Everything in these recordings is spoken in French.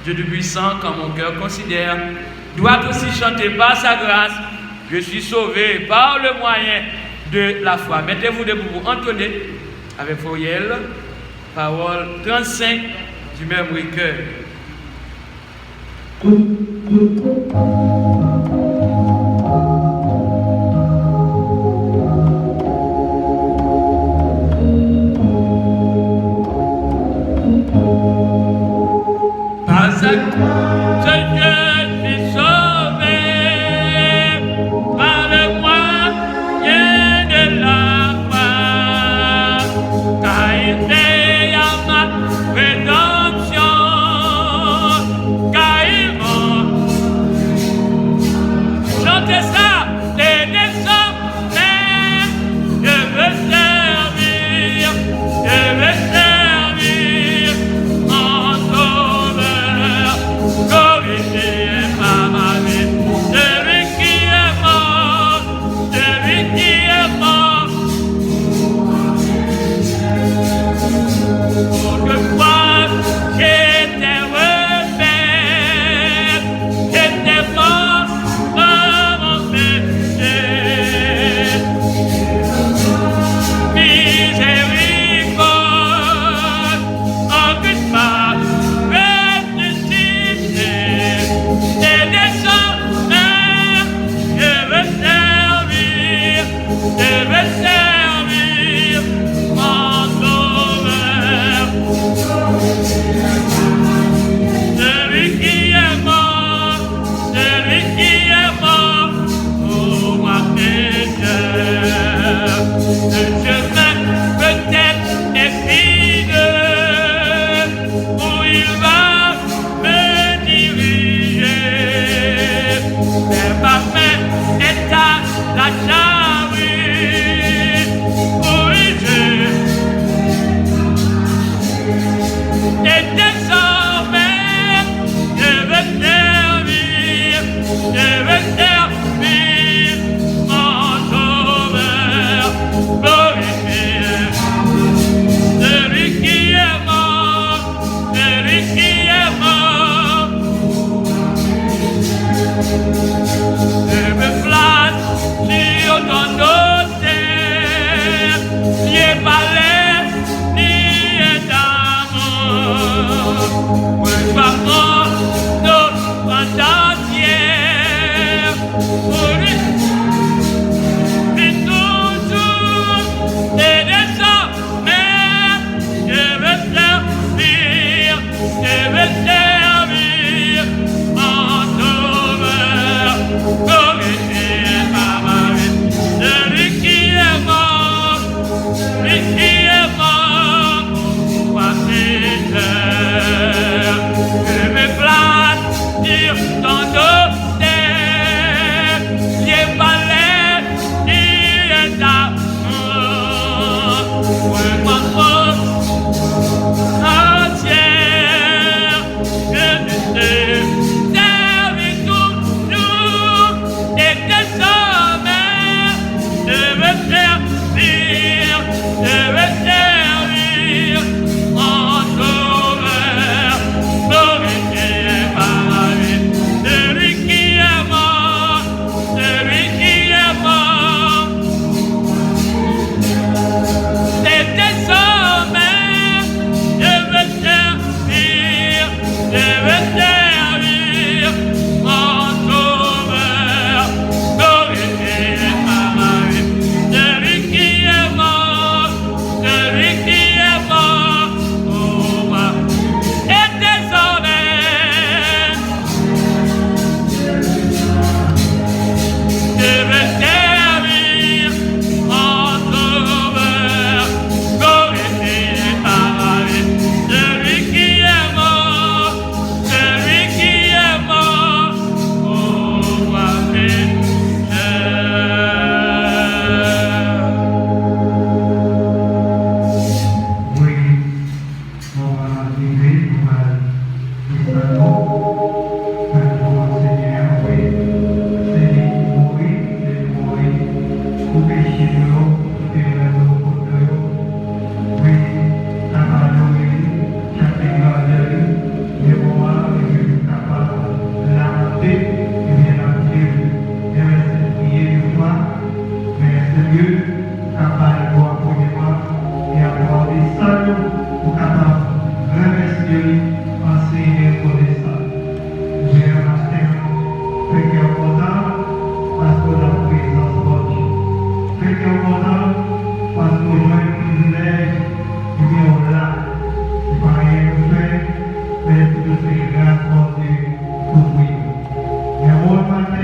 Dieu Tout-Puissant, quand mon cœur considère, doit aussi chanter par sa grâce, je suis sauvé par le moyen de la foi. Mettez-vous debout pour entonner avec Fouriel, parole 35 du même recueil.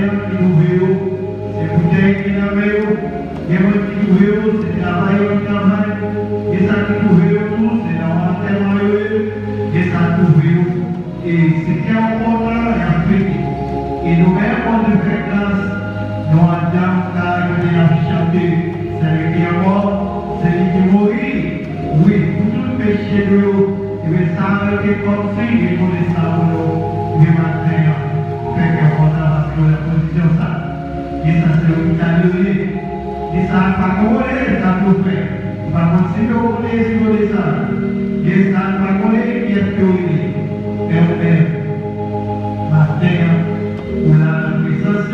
matin qui nous veut, c'est bouteille qui nous veut, et moi qui nous veut, c'est travail qui travaille, et ça qui nous veut tout, c'est l'enterrement, et ça qui nous veut, et c'est qui est encore là, et après, et nous-mêmes, on nous fait grâce, nous avons car il a chanté, c'est lui qui est mort, c'est lui qui mourit, oui, pour tout le péché de l'eau, il veut savoir que comme si, il voulait savoir, mais maintenant, fait que on a la position ça. Et ça c'est un cas de vie. Et ça n'a pas collé, ça peut faire. Il va continuer à coller sur les salles. Et ça n'a pas collé, qui est théorie. Et on est matin, on a la présence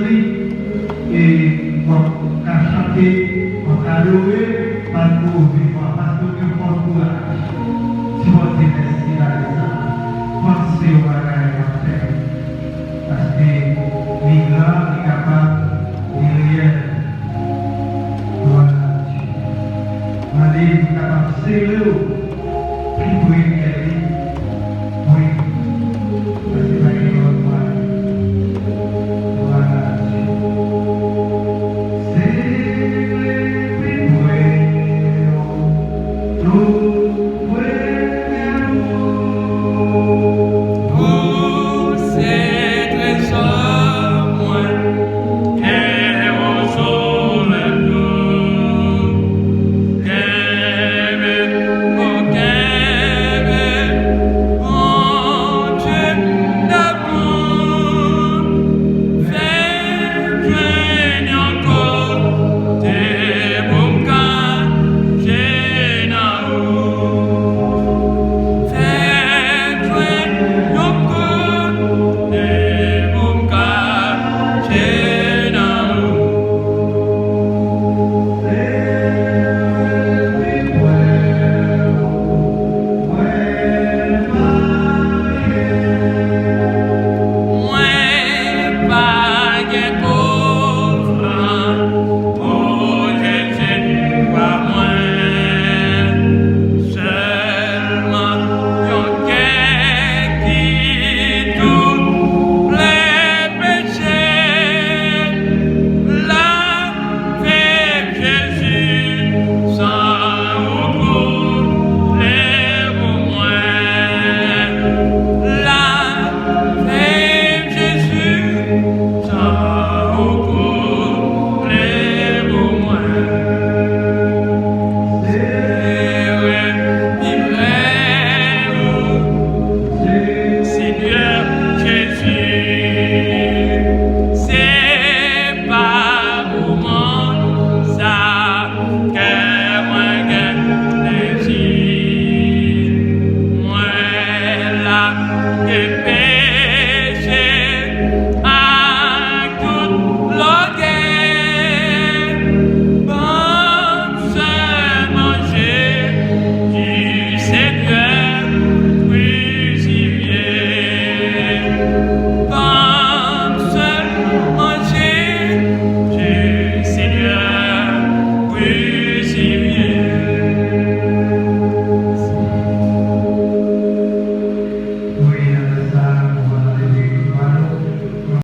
et on a chanté, on a loué, parce que nous vivons, parce que nous avons courage. Si on dit merci à ça, pensez au bagage à faire. Parce que l'Église est capable de réel. Allez, vous capable de